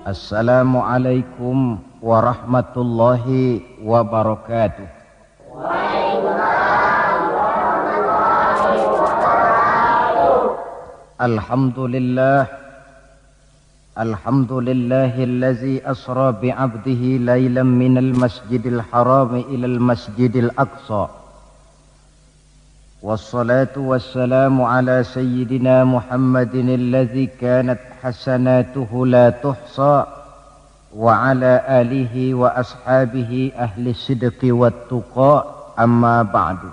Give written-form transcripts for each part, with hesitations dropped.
Assalamualaikum warahmatullahi wabarakatuh. Waalaikumsalam warahmatullahi wabarakatuh. Alhamdulillahillazi asra bi'abdihi laylan minal masjidil harami ilal masjidil aqsa. Wassalatu wassalamu ala sayyidina Muhammadin alladzi kanat hasanatuhu la tuhsa wa ala alihi wa ashabihi ahli sidqi wat tuqa, amma ba'du.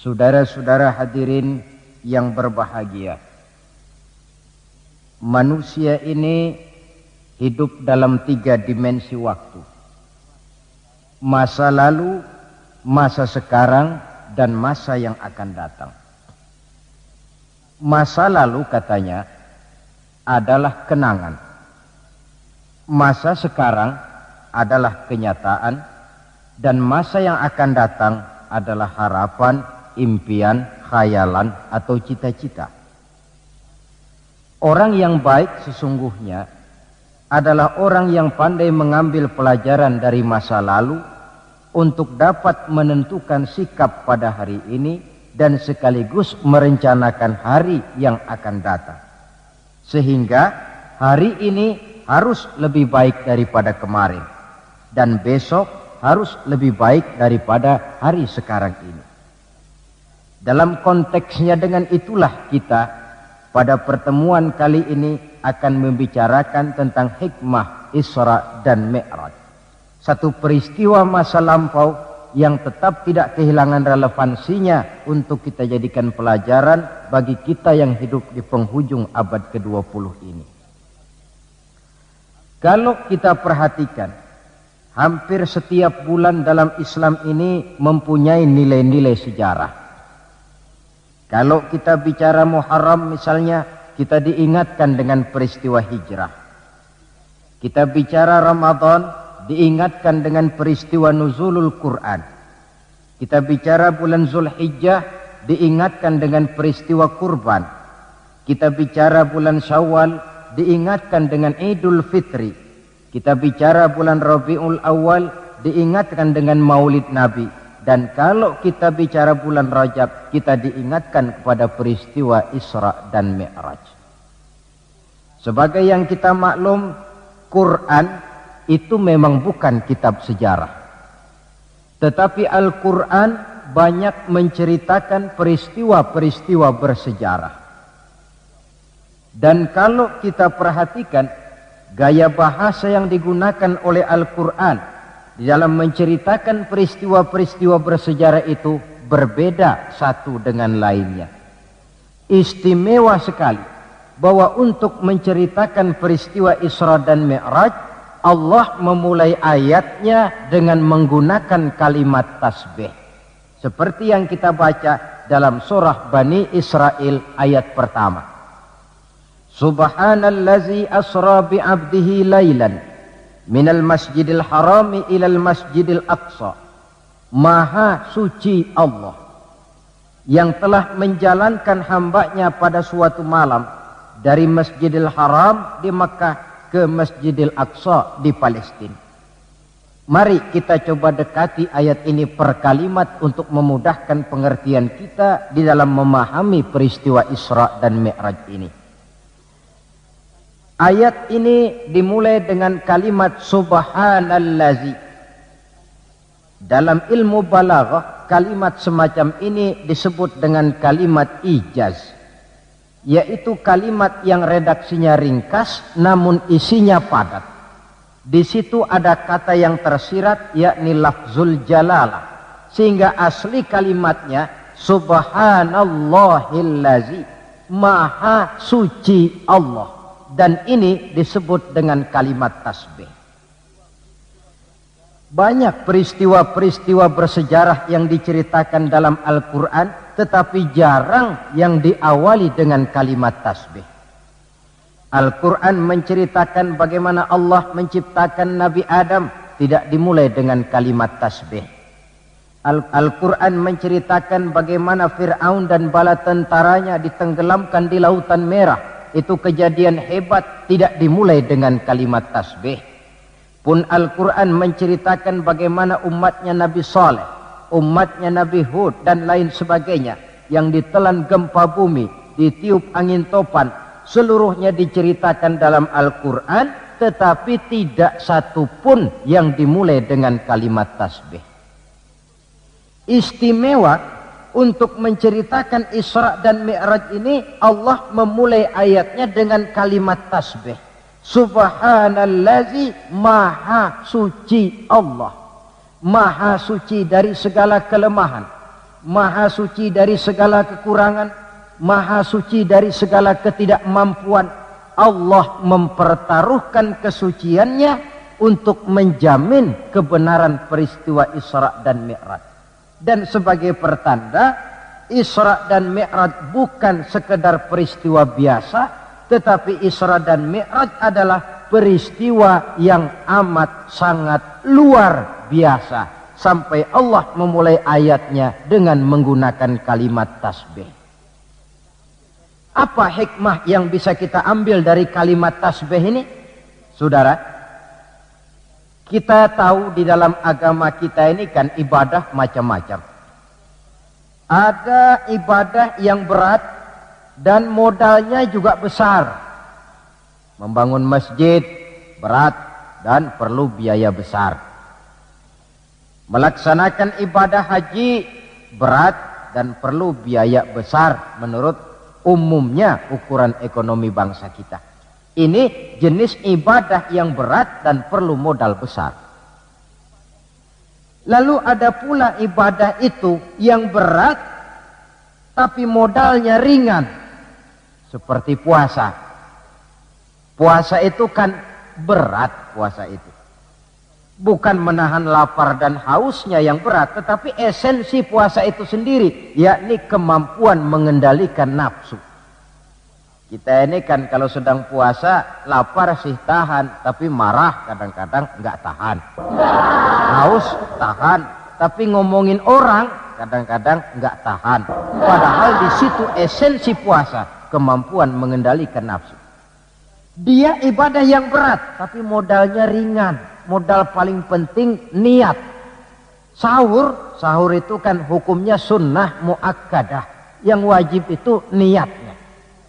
Saudara-saudara hadirin yang berbahagia, manusia ini hidup dalam 3 dimensi waktu: masa lalu, masa sekarang, dan masa yang akan datang. Masa lalu katanya adalah kenangan, masa sekarang adalah kenyataan, dan masa yang akan datang adalah harapan, impian, khayalan, atau cita-cita. Orang yang baik sesungguhnya adalah orang yang pandai mengambil pelajaran dari masa lalu untuk dapat menentukan sikap pada hari ini dan sekaligus merencanakan hari yang akan datang. Sehingga hari ini harus lebih baik daripada kemarin, dan besok harus lebih baik daripada hari sekarang ini. Dalam konteksnya dengan itulah kita pada pertemuan kali ini akan membicarakan tentang hikmah Isra dan Mi'raj. Satu peristiwa masa lampau yang tetap tidak kehilangan relevansinya untuk kita jadikan pelajaran bagi kita yang hidup di penghujung abad ke-20 ini. Kalau kita perhatikan, hampir setiap bulan dalam Islam ini mempunyai nilai-nilai sejarah. Kalau kita bicara Muharram misalnya, kita diingatkan dengan peristiwa hijrah. Kita bicara Ramadan, diingatkan dengan peristiwa nuzulul Quran. Kita bicara bulan Zulhijjah, diingatkan dengan peristiwa kurban. Kita bicara bulan Syawal, diingatkan dengan Idul Fitri. Kita bicara bulan Rabiul Awal, diingatkan dengan Maulid Nabi. Dan kalau kita bicara bulan Rajab, kita diingatkan kepada peristiwa Isra dan Mi'raj. Sebagai yang kita maklum, Quran itu memang bukan kitab sejarah. Tetapi Al-Quran banyak menceritakan peristiwa-peristiwa bersejarah. Dan kalau kita perhatikan gaya bahasa yang digunakan oleh Al-Quran di dalam menceritakan peristiwa-peristiwa bersejarah itu berbeda satu dengan lainnya. Istimewa sekali bahwa untuk menceritakan peristiwa Isra dan Mi'raj, Allah memulai ayatnya dengan menggunakan kalimat tasbih. Seperti yang kita baca dalam surah Bani Israel ayat pertama. Subhanallazi asra bi'abdihi laylan minal masjidil harami ilal masjidil aqsa. Maha suci Allah yang telah menjalankan hambanya pada suatu malam dari Masjidil Haram di Makkah ke Masjidil Aqsa di Palestina. Mari kita coba dekati ayat ini per kalimat untuk memudahkan pengertian kita di dalam memahami peristiwa Isra dan Mi'raj ini. Ayat ini dimulai dengan kalimat subhanallazi. Dalam ilmu balaghah, kalimat semacam ini disebut dengan kalimat ijaz, yaitu kalimat yang redaksinya ringkas namun isinya padat. Di situ ada kata yang tersirat, yakni lafzul jalalah, sehingga asli kalimatnya subhanallahillazi, maha suci Allah, dan ini disebut dengan kalimat tasbih. Banyak peristiwa-peristiwa bersejarah yang diceritakan dalam Al-Quran, tetapi jarang yang diawali dengan kalimat tasbih. Al-Quran menceritakan bagaimana Allah menciptakan Nabi Adam, tidak dimulai dengan kalimat tasbih. Al-Quran menceritakan bagaimana Fir'aun dan bala tentaranya ditenggelamkan di Lautan Merah, itu kejadian hebat tidak dimulai dengan kalimat tasbih. Pun Al-Quran menceritakan bagaimana umatnya Nabi Saleh, umatnya Nabi Hud dan lain sebagainya yang ditelan gempa bumi, ditiup angin topan, seluruhnya diceritakan dalam Al-Quran, tetapi tidak satu pun yang dimulai dengan kalimat tasbih. Istimewa untuk menceritakan Isra dan Mi'raj ini, Allah memulai ayatnya dengan kalimat tasbih. Subhanallazi, maha suci Allah, maha suci dari segala kelemahan, maha suci dari segala kekurangan, maha suci dari segala ketidakmampuan. Allah mempertaruhkan kesuciannya untuk menjamin kebenaran peristiwa Isra dan Mi'raj. Dan sebagai pertanda, Isra dan Mi'raj bukan sekedar peristiwa biasa, tetapi Isra dan Mi'raj adalah peristiwa yang amat sangat luar biasa. Sampai Allah memulai ayatnya dengan menggunakan kalimat tasbih. Apa hikmah yang bisa kita ambil dari kalimat tasbih ini? Saudara, kita tahu di dalam agama kita ini kan ibadah macam-macam. Ada ibadah yang berat dan modalnya juga besar. Membangun masjid berat dan perlu biaya besar. Melaksanakan ibadah haji berat dan perlu biaya besar menurut umumnya ukuran ekonomi bangsa kita. Ini jenis ibadah yang berat dan perlu modal besar. Lalu ada pula ibadah itu yang berat tapi modalnya ringan. Seperti puasa. Puasa itu kan berat, puasa itu. Bukan menahan lapar dan hausnya yang berat, tetapi esensi puasa itu sendiri, yakni kemampuan mengendalikan nafsu. Kita ini kan kalau sedang puasa, lapar sih tahan, tapi marah kadang-kadang nggak tahan. Haus tahan, tapi ngomongin orang kadang-kadang nggak tahan. Padahal di situ esensi puasa, kemampuan mengendalikan nafsu. Dia ibadah yang berat, tapi modalnya ringan. Modal paling penting niat. Sahur itu kan hukumnya sunnah muakkadah. Yang wajib itu niatnya.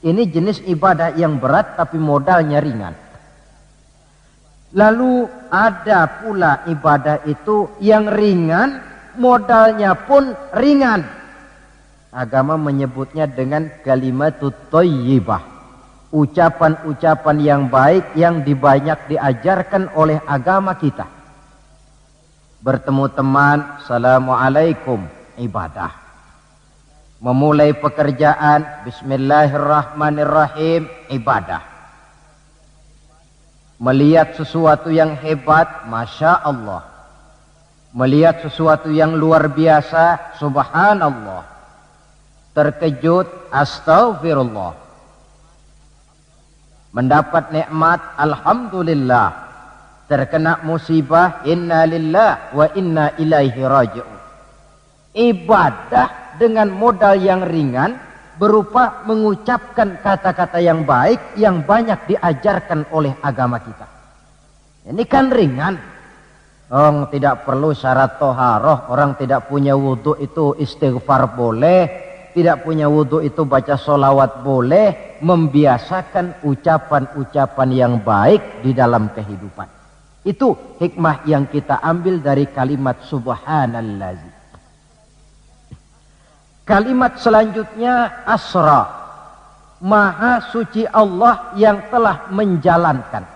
Ini jenis ibadah yang berat tapi modalnya ringan. Lalu ada pula ibadah itu yang ringan, modalnya pun ringan. Agama menyebutnya dengan kalimatut thayyibah. Ucapan-ucapan yang baik yang banyak diajarkan oleh agama kita. Bertemu teman, assalamualaikum, ibadah. Memulai pekerjaan, bismillahirrahmanirrahim, ibadah. Melihat sesuatu yang hebat, masya Allah. Melihat sesuatu yang luar biasa, subhanallah. Terkejut, astaghfirullah. Mendapat nikmat, alhamdulillah. Terkena musibah, inna lillah wa inna ilaihi raji'un. Ibadah dengan modal yang ringan berupa mengucapkan kata-kata yang baik yang banyak diajarkan oleh agama kita. Ini kan ringan. Orang tidak perlu syarat toharoh, orang tidak punya wudhu itu istighfar boleh. Tidak punya wudhu itu baca sholawat boleh. Membiasakan ucapan-ucapan yang baik di dalam kehidupan. Itu hikmah yang kita ambil dari kalimat subhanallazi. Kalimat selanjutnya asra. Maha suci Allah yang telah menjalankan.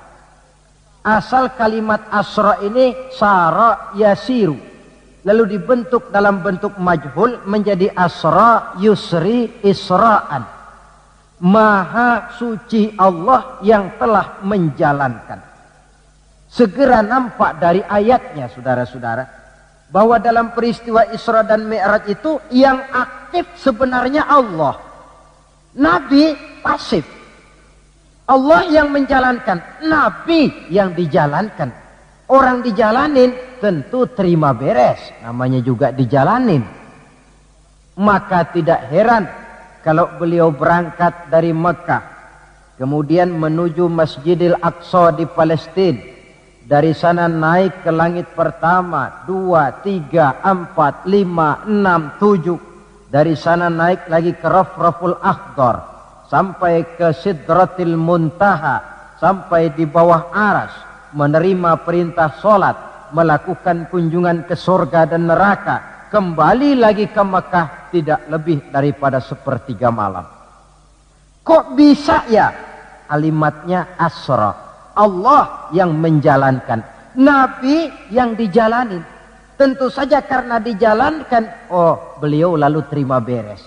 Asal kalimat asra ini sara yasiru. Lalu dibentuk dalam bentuk majhul menjadi asra yusri isra'an. Maha suci Allah yang telah menjalankan. Segera nampak dari ayatnya saudara-saudara, bahwa dalam peristiwa Isra dan Mi'raj itu yang aktif sebenarnya Allah. Nabi pasif. Allah yang menjalankan, Nabi yang dijalankan. Orang dijalanin tentu terima beres, namanya juga dijalanin. Maka tidak heran kalau beliau berangkat dari Mekah kemudian menuju Masjidil Aqsa di Palestina, dari sana naik ke langit pertama, 2, 3, 4, 5, 6, 7, dari sana naik lagi ke Rafraful Akhdar, sampai ke Sidratil Muntaha, sampai di bawah Aras, menerima perintah sholat, melakukan kunjungan ke surga dan neraka, kembali lagi ke Mekah tidak lebih daripada sepertiga malam. Kok bisa ya? Kalimatnya asra. Allah yang menjalankan, Nabi yang dijalanin. Tentu saja karena dijalankan, oh beliau lalu terima beres.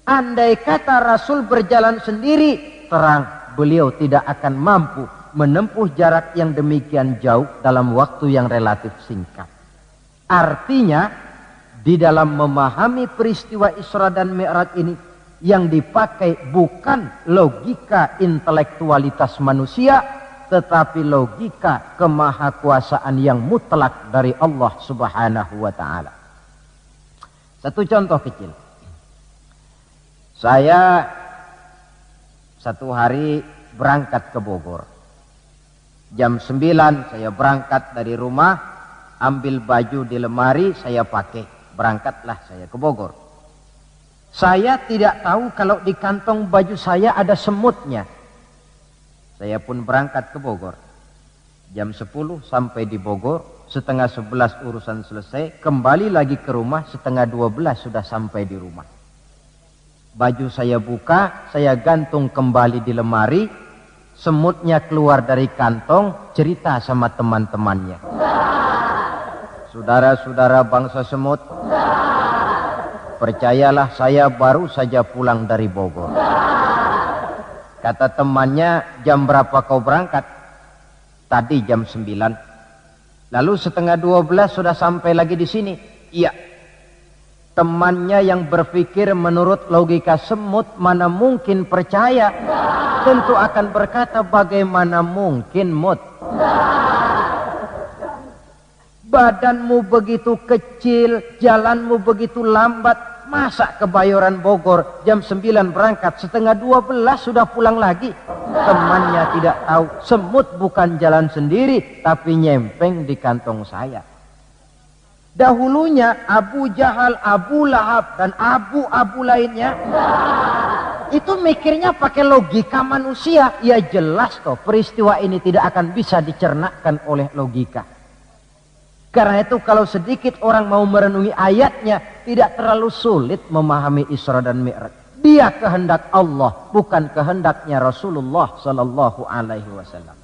Andai kata Rasul berjalan sendiri, terang beliau tidak akan mampu menempuh jarak yang demikian jauh dalam waktu yang relatif singkat. Artinya, di dalam memahami peristiwa Isra dan Mi'raj ini, yang dipakai bukan logika intelektualitas manusia, tetapi logika kemahakuasaan yang mutlak dari Allah Subhanahu wa ta'ala. Satu contoh kecil. Saya satu hari berangkat ke Bogor. Jam 9 saya berangkat dari rumah, ambil baju di lemari, saya pakai. Berangkatlah saya ke Bogor. Saya tidak tahu kalau di kantong baju saya ada semutnya. Saya pun berangkat ke Bogor. Jam 10 sampai di Bogor, setengah 11 urusan selesai, kembali lagi ke rumah, setengah 12 sudah sampai di rumah. Baju saya buka, saya gantung kembali di lemari, semutnya keluar dari kantong, cerita sama teman-temannya. Saudara-saudara bangsa semut, percayalah saya baru saja pulang dari Bogor. Kata temannya, jam berapa kau berangkat? Tadi jam 9. Lalu setengah 12 sudah sampai lagi di sini? Iya. Temannya yang berpikir menurut logika semut, mana mungkin percaya? Tentu akan berkata, bagaimana mungkin Mut? Badanmu begitu kecil, jalanmu begitu lambat, masa ke Bayoran Bogor jam 9 berangkat, setengah 12 sudah pulang lagi? Temannya tidak tahu, semut bukan jalan sendiri, tapi nyempeng di kantong saya. Dahulunya Abu Jahal, Abu Lahab, dan abu-abu lainnya, itu mikirnya pakai logika manusia. Ya jelas toh, peristiwa ini tidak akan bisa dicernakkan oleh logika. Karena itu kalau sedikit orang mau merenungi ayatnya, tidak terlalu sulit memahami Isra dan Mi'raj. Dia kehendak Allah, bukan kehendaknya Rasulullah Sallallahu Alaihi Wasallam.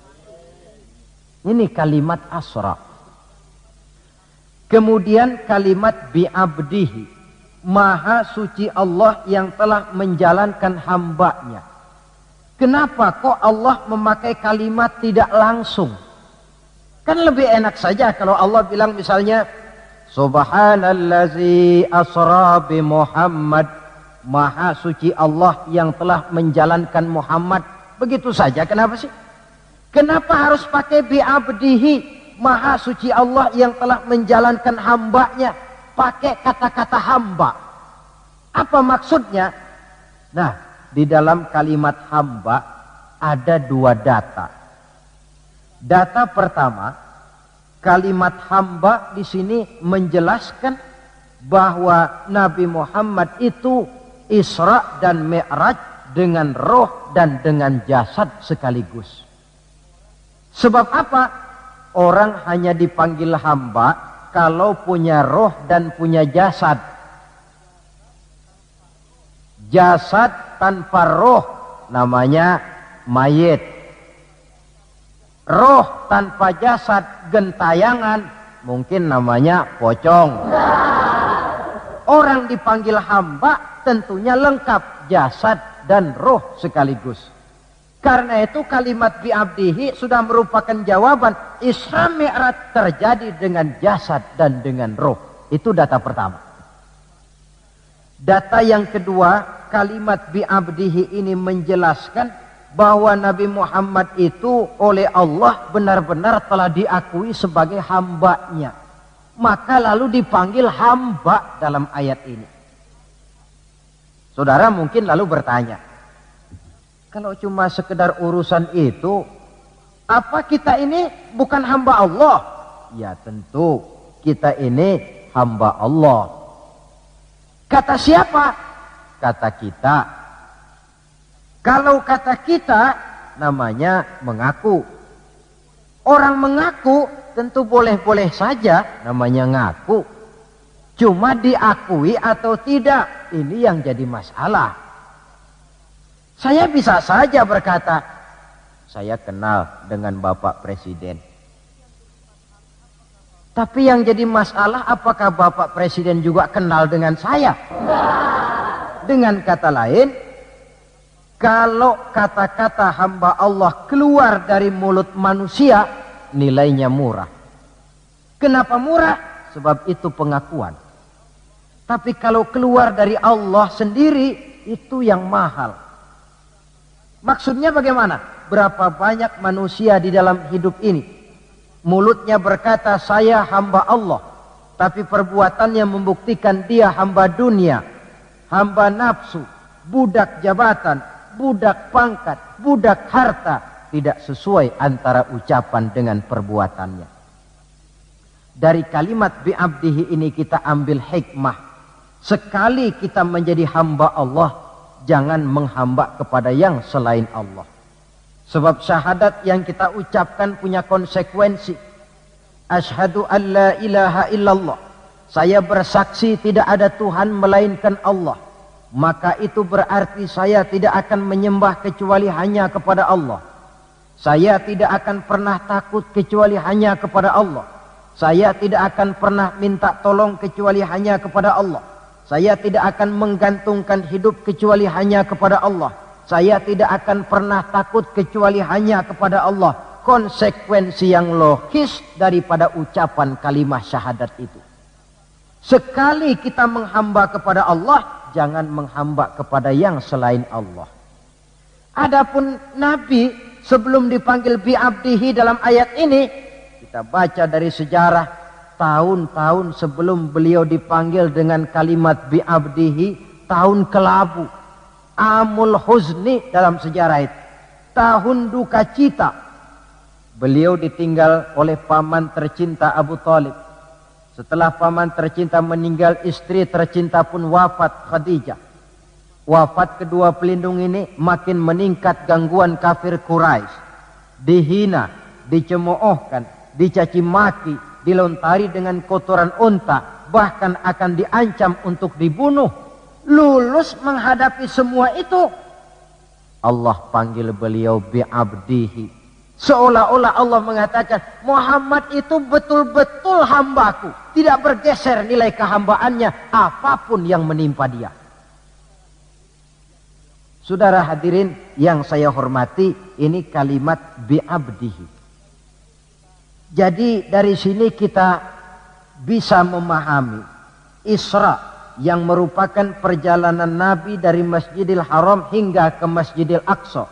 Ini kalimat asra. Kemudian kalimat bi'abdihi, maha suci Allah yang telah menjalankan hambanya. Kenapa kok Allah memakai kalimat tidak langsung? Kan lebih enak saja kalau Allah bilang misalnya, Subhanallazi asra bi Muhammad, maha suci Allah yang telah menjalankan Muhammad. Begitu saja, kenapa sih? Kenapa harus pakai bi'abdihi, maha suci Allah yang telah menjalankan hambanya? Pakai kata-kata hamba. Apa maksudnya? Nah, di dalam kalimat hamba ada dua data. Data pertama, kalimat hamba di sini menjelaskan bahwa Nabi Muhammad itu Isra dan Mi'raj dengan roh dan dengan jasad sekaligus. Sebab apa? Orang hanya dipanggil hamba kalau punya roh dan punya jasad. Jasad tanpa roh namanya mayit. Roh tanpa jasad gentayangan, mungkin namanya pocong. Orang dipanggil hamba tentunya lengkap jasad dan roh sekaligus. Karena itu kalimat bi'abdihi sudah merupakan jawaban Isra Mi'raj terjadi dengan jasad dan dengan roh. Itu data pertama. Data yang kedua, kalimat bi'abdihi ini menjelaskan bahwa Nabi Muhammad itu oleh Allah benar-benar telah diakui sebagai hambanya. Maka lalu dipanggil hamba dalam ayat ini. Saudara mungkin lalu bertanya, Kalau cuma sekedar urusan itu, apa kita ini bukan hamba Allah? Ya tentu, kita ini hamba Allah. Kata siapa? Kata kita. Kalau kata kita, namanya mengaku. Orang mengaku tentu boleh-boleh saja, namanya ngaku. Cuma diakui atau tidak, ini yang jadi masalah. Saya bisa saja berkata, saya kenal dengan Bapak Presiden. Tapi yang jadi masalah, apakah Bapak Presiden juga kenal dengan saya? Dengan kata lain, kalau kata-kata hamba Allah keluar dari mulut manusia, nilainya murah. Kenapa murah? Sebab itu pengakuan. Tapi kalau keluar dari Allah sendiri, itu yang mahal. Maksudnya bagaimana? Berapa banyak manusia di dalam hidup ini, mulutnya berkata saya hamba Allah, tapi perbuatannya membuktikan dia hamba dunia, hamba nafsu, budak jabatan, budak pangkat, budak harta. Tidak sesuai antara ucapan dengan perbuatannya. Dari kalimat bi'abdihi ini kita ambil hikmah. Sekali kita menjadi hamba Allah, jangan menghamba kepada yang selain Allah. Sebab syahadat yang kita ucapkan punya konsekuensi. Asyhadu an la ilaha illallah. Saya bersaksi tidak ada Tuhan melainkan Allah. Maka itu berarti saya tidak akan menyembah kecuali hanya kepada Allah. Saya tidak akan pernah takut kecuali hanya kepada Allah. Saya tidak akan pernah minta tolong kecuali hanya kepada Allah. Saya tidak akan menggantungkan hidup kecuali hanya kepada Allah. Saya tidak akan pernah takut kecuali hanya kepada Allah. Konsekuensi yang logis daripada ucapan kalimat syahadat itu. Sekali kita menghamba kepada Allah, jangan menghamba kepada yang selain Allah. Adapun Nabi sebelum dipanggil bi'abdihi dalam ayat ini, kita baca dari sejarah. Tahun-tahun sebelum beliau dipanggil dengan kalimat bi'abdihi, tahun kelabu, amul huzni dalam sejarah itu, tahun duka cita. Beliau ditinggal oleh paman tercinta Abu Thalib. Setelah paman tercinta meninggal, istri tercinta pun wafat, Khadijah. Wafat kedua pelindung ini, makin meningkat gangguan kafir Quraisy. Dihina, dicemoohkan, dicaci maki, dilontari dengan kotoran unta, bahkan akan diancam untuk dibunuh. Lulus menghadapi semua itu, Allah panggil beliau bi'abdihi. Seolah-olah Allah mengatakan, Muhammad itu betul-betul hambaku, tidak bergeser nilai kehambaannya apapun yang menimpa dia. Saudara hadirin yang saya hormati, ini kalimat bi'abdihi. Jadi dari sini kita bisa memahami Isra yang merupakan perjalanan Nabi dari Masjidil Haram hingga ke Masjidil Aqsa,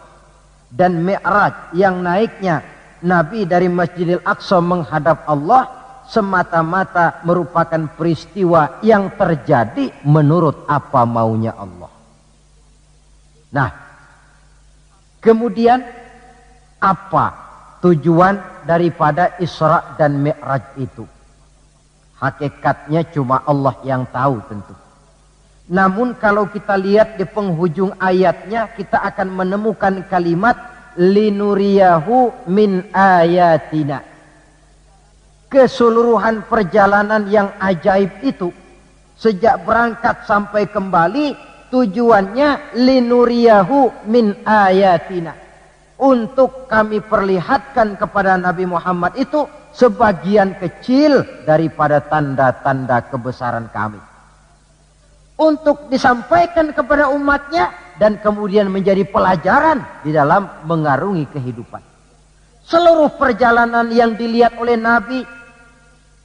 dan Mi'raj yang naiknya Nabi dari Masjidil Aqsa menghadap Allah semata-mata merupakan peristiwa yang terjadi menurut apa maunya Allah. Nah, kemudian apa tujuan daripada Isra dan Mi'raj itu? Hakikatnya cuma Allah yang tahu tentu. Namun kalau kita lihat di penghujung ayatnya, kita akan menemukan kalimat linuriyahu min ayatina. Keseluruhan perjalanan yang ajaib itu, sejak berangkat sampai kembali, tujuannya linuriyahu min ayatina. Untuk kami perlihatkan kepada Nabi Muhammad itu sebagian kecil daripada tanda-tanda kebesaran kami. Untuk disampaikan kepada umatnya dan kemudian menjadi pelajaran di dalam mengarungi kehidupan. Seluruh perjalanan yang dilihat oleh Nabi,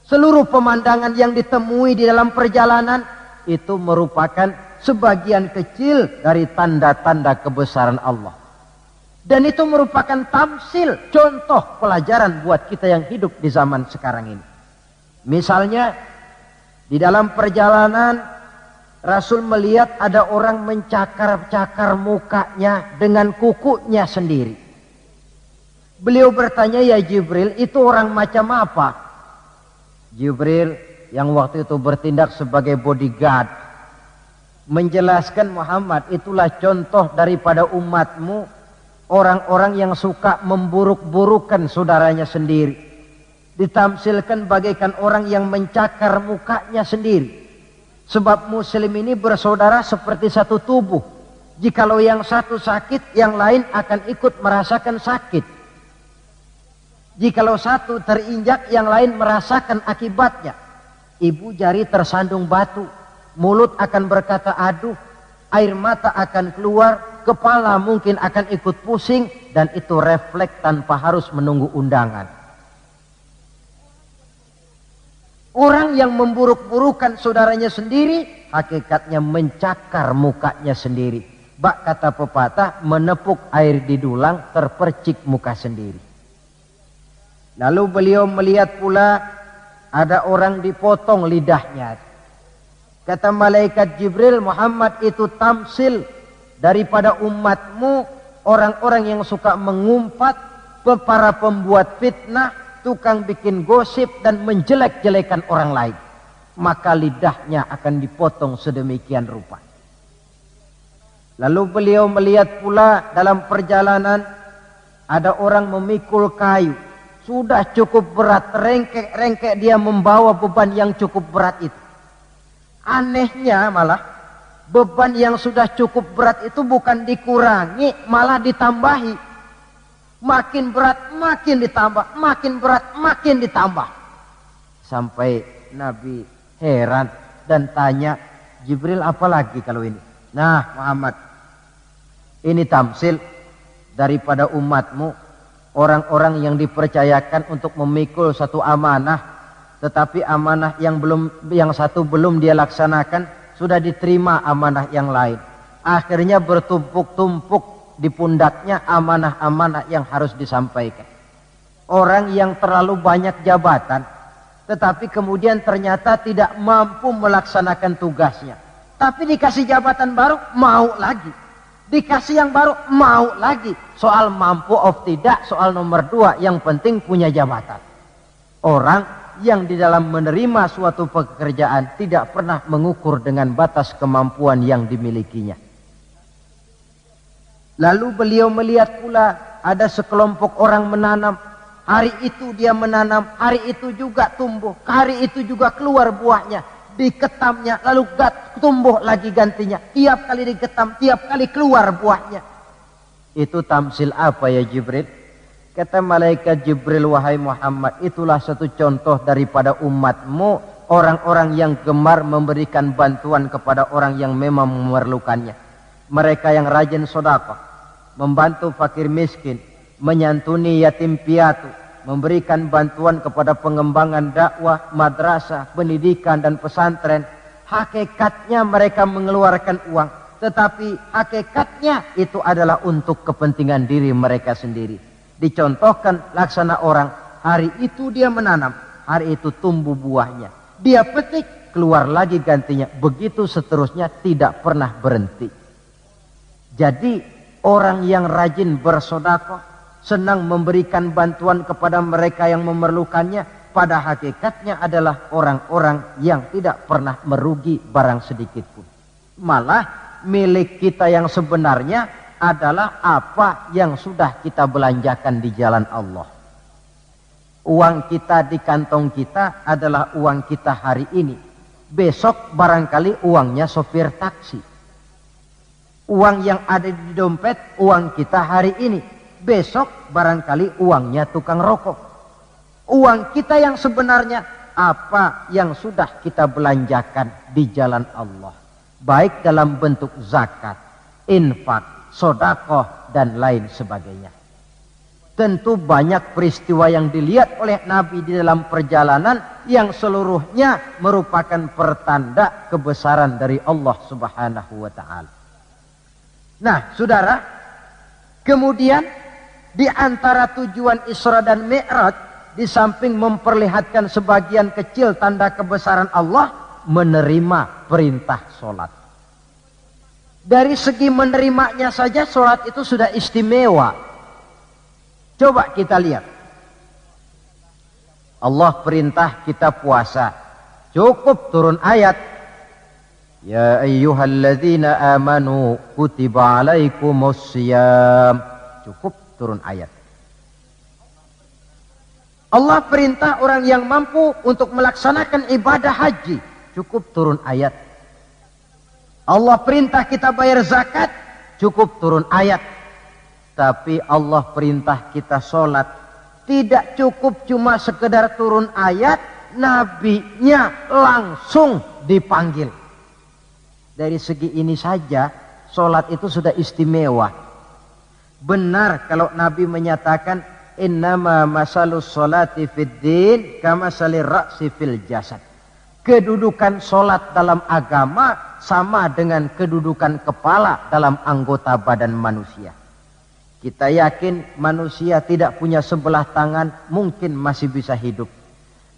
seluruh pemandangan yang ditemui di dalam perjalanan, itu merupakan sebagian kecil dari tanda-tanda kebesaran Allah. Dan itu merupakan tamsil, contoh pelajaran buat kita yang hidup di zaman sekarang ini. Misalnya, di dalam perjalanan Rasul melihat ada orang mencakar-cakar mukanya dengan kukunya sendiri. Beliau bertanya, ya Jibril, itu orang macam apa? Jibril yang waktu itu bertindak sebagai bodyguard menjelaskan, Muhammad, itulah contoh daripada umatmu, orang-orang yang suka memburuk-burukan saudaranya sendiri. Ditamsilkan bagaikan orang yang mencakar mukanya sendiri. Sebab muslim ini bersaudara seperti satu tubuh. Jikalau yang satu sakit, yang lain akan ikut merasakan sakit. Jikalau satu terinjak, yang lain merasakan akibatnya. Ibu jari tersandung batu, mulut akan berkata aduh, air mata akan keluar, kepala mungkin akan ikut pusing, dan itu refleks tanpa harus menunggu undangan. Orang yang memburuk-burukan saudaranya sendiri, hakikatnya mencakar mukanya sendiri. Bak kata pepatah, menepuk air di dulang, terpercik muka sendiri. Lalu beliau melihat pula ada orang dipotong lidahnya. Kata malaikat Jibril, Muhammad, itu tamsil daripada umatmu, orang-orang yang suka mengumpat, para pembuat fitnah, tukang bikin gosip dan menjelek-jelekan orang lain. Maka lidahnya akan dipotong sedemikian rupa. Lalu beliau melihat pula dalam perjalanan ada orang memikul kayu. Sudah cukup berat, rengkek-rengkek dia membawa beban yang cukup berat itu. Anehnya malah beban yang sudah cukup berat itu bukan dikurangi, malah ditambahi. Makin berat makin ditambah, makin berat makin ditambah. Sampai Nabi heran dan tanya, Jibril, apa lagi kalau ini? Nah Muhammad, ini tamsil daripada umatmu, orang-orang yang dipercayakan untuk memikul satu amanah, tetapi amanah yang satu belum dia laksanakan, sudah diterima amanah yang lain. Akhirnya bertumpuk-tumpuk di pundaknya amanah-amanah yang harus disampaikan. Orang yang terlalu banyak jabatan, tetapi kemudian ternyata tidak mampu melaksanakan tugasnya. Tapi dikasih jabatan baru, mau lagi. Dikasih yang baru, mau lagi. Soal mampu of tidak, soal nomor 2, yang penting punya jabatan. Orang yang di dalam menerima suatu pekerjaan tidak pernah mengukur dengan batas kemampuan yang dimilikinya. Lalu beliau melihat pula ada sekelompok orang menanam. Hari itu dia menanam, hari itu juga tumbuh, hari itu juga keluar buahnya. Diketamnya, lalu tumbuh lagi gantinya. Tiap kali diketam, tiap kali keluar buahnya. Itu tamsil apa ya Jibril? Kata malaikat Jibril, wahai Muhammad, itulah satu contoh daripada umatmu, orang-orang yang gemar memberikan bantuan kepada orang yang memang memerlukannya. Mereka yang rajin sedekah, membantu fakir miskin, menyantuni yatim piatu, memberikan bantuan kepada pengembangan dakwah, madrasah, pendidikan dan pesantren. Hakikatnya mereka mengeluarkan uang, tetapi hakikatnya itu adalah untuk kepentingan diri mereka sendiri. Dicontohkan laksana orang, hari itu dia menanam, hari itu tumbuh buahnya. Dia petik, keluar lagi gantinya. Begitu seterusnya, tidak pernah berhenti. Jadi orang yang rajin bersedekah, senang memberikan bantuan kepada mereka yang memerlukannya, pada hakikatnya adalah orang-orang yang tidak pernah merugi barang sedikit pun. Malah milik kita yang sebenarnya adalah apa yang sudah kita belanjakan di jalan Allah. Uang kita di kantong kita adalah uang kita hari ini. Besok barangkali uangnya sopir taksi. Uang yang ada di dompet uang kita hari ini. Besok barangkali uangnya tukang rokok. Uang kita yang sebenarnya apa yang sudah kita belanjakan di jalan Allah. Baik dalam bentuk zakat, infak, sedekah dan lain sebagainya. Tentu banyak peristiwa yang dilihat oleh Nabi di dalam perjalanan yang seluruhnya merupakan pertanda kebesaran dari Allah Subhanahu wa taala. Nah, Saudara, kemudian di antara tujuan Isra dan Mi'raj, di samping memperlihatkan sebagian kecil tanda kebesaran Allah, menerima perintah sholat. Dari segi menerimanya saja sholat itu sudah istimewa. Coba kita lihat. Allah perintah kita puasa. Cukup turun ayat. Ya ayyuhalladzina amanu kutiba alaikumus syiyam. Cukup turun ayat. Allah perintah orang yang mampu untuk melaksanakan ibadah haji. Cukup turun ayat. Allah perintah kita bayar zakat, cukup turun ayat. Tapi Allah perintah kita sholat, tidak cukup cuma sekedar turun ayat, nabinya langsung dipanggil. Dari segi ini saja, sholat itu sudah istimewa. Benar kalau Nabi menyatakan, innama masalus sholati fid din kama salir ra'si fil jasad. Kedudukan sholat dalam agama sama dengan kedudukan kepala dalam anggota badan manusia. Kita yakin manusia tidak punya sebelah tangan, mungkin masih bisa hidup.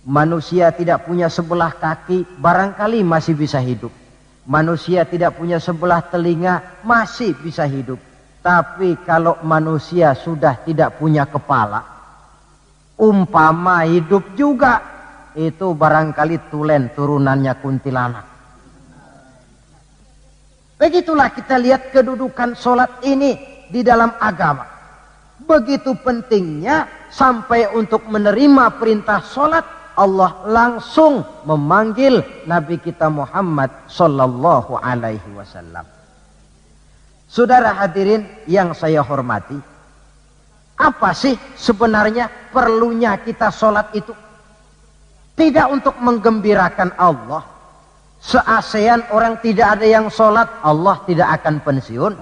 Manusia tidak punya sebelah kaki, barangkali masih bisa hidup. Manusia tidak punya sebelah telinga, masih bisa hidup. Tapi kalau manusia sudah tidak punya kepala, umpama hidup juga, itu barangkali tulen turunannya kuntilanak. Begitulah kita lihat kedudukan sholat ini di dalam agama. Begitu pentingnya sampai untuk menerima perintah sholat, Allah langsung memanggil Nabi kita Muhammad sallallahu alaihi wasallam. Saudara hadirin yang saya hormati, apa sih sebenarnya perlunya kita sholat itu? Tidak untuk menggembirakan Allah. Se-ASEAN orang tidak ada yang sholat, Allah tidak akan pensiun.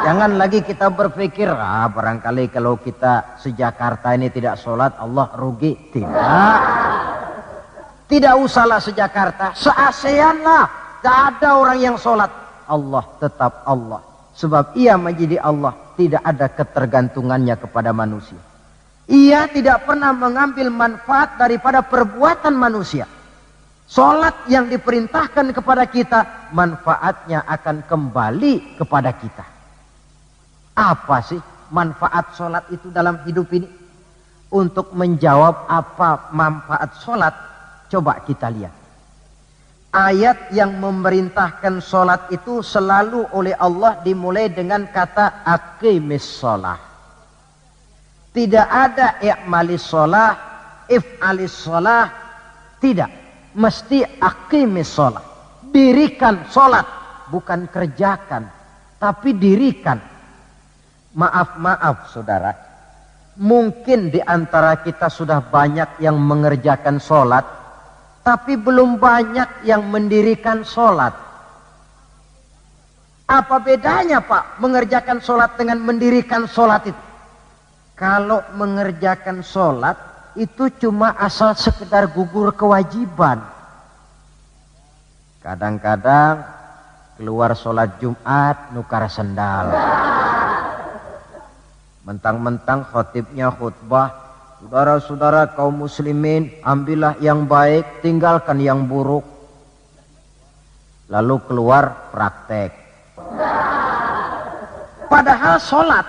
Jangan lagi kita berpikir, barangkali kalau kita se-Jakarta ini tidak sholat, Allah rugi. Tidak. Tidak usahlah se-Jakarta, se-ASEAN lah. Tidak ada orang yang sholat. Allah tetap Allah. Sebab ia menjadi Allah, tidak ada ketergantungannya kepada manusia. Ia tidak pernah mengambil manfaat daripada perbuatan manusia. Sholat yang diperintahkan kepada kita, manfaatnya akan kembali kepada kita. Apa sih manfaat sholat itu dalam hidup ini? Untuk menjawab apa manfaat sholat, coba kita lihat. Ayat yang memerintahkan sholat itu selalu oleh Allah dimulai dengan kata aqimis sholah. Tidak ada i'malis sholah, if'alis sholah. Tidak. Mesti aqimis sholah. Dirikan sholat. Bukan kerjakan. Tapi dirikan. Maaf saudara. Mungkin di antara kita sudah banyak yang mengerjakan sholat. Tapi belum banyak yang mendirikan sholat. Apa bedanya Pak mengerjakan sholat dengan mendirikan sholat itu? Kalau mengerjakan sholat itu cuma asal sekedar gugur kewajiban. Kadang-kadang keluar sholat Jumat nukar sendal. Mentang-mentang khotibnya khutbah, saudara-saudara kaum muslimin, ambillah yang baik, tinggalkan yang buruk. Lalu keluar praktek. Padahal sholat,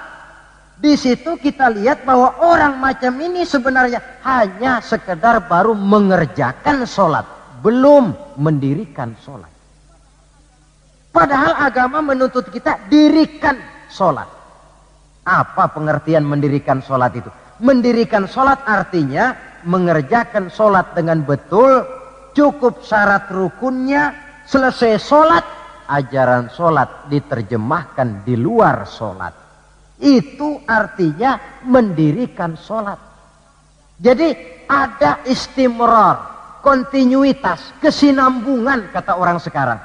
di situ kita lihat bahwa orang macam ini sebenarnya hanya sekedar baru mengerjakan sholat, belum mendirikan sholat. Padahal agama menuntut kita dirikan sholat. Apa pengertian mendirikan sholat itu? Mendirikan sholat artinya mengerjakan sholat dengan betul, cukup syarat rukunnya, selesai sholat, ajaran sholat diterjemahkan di luar sholat. Itu artinya mendirikan sholat. Jadi ada istimrar, kontinuitas, kesinambungan kata orang sekarang.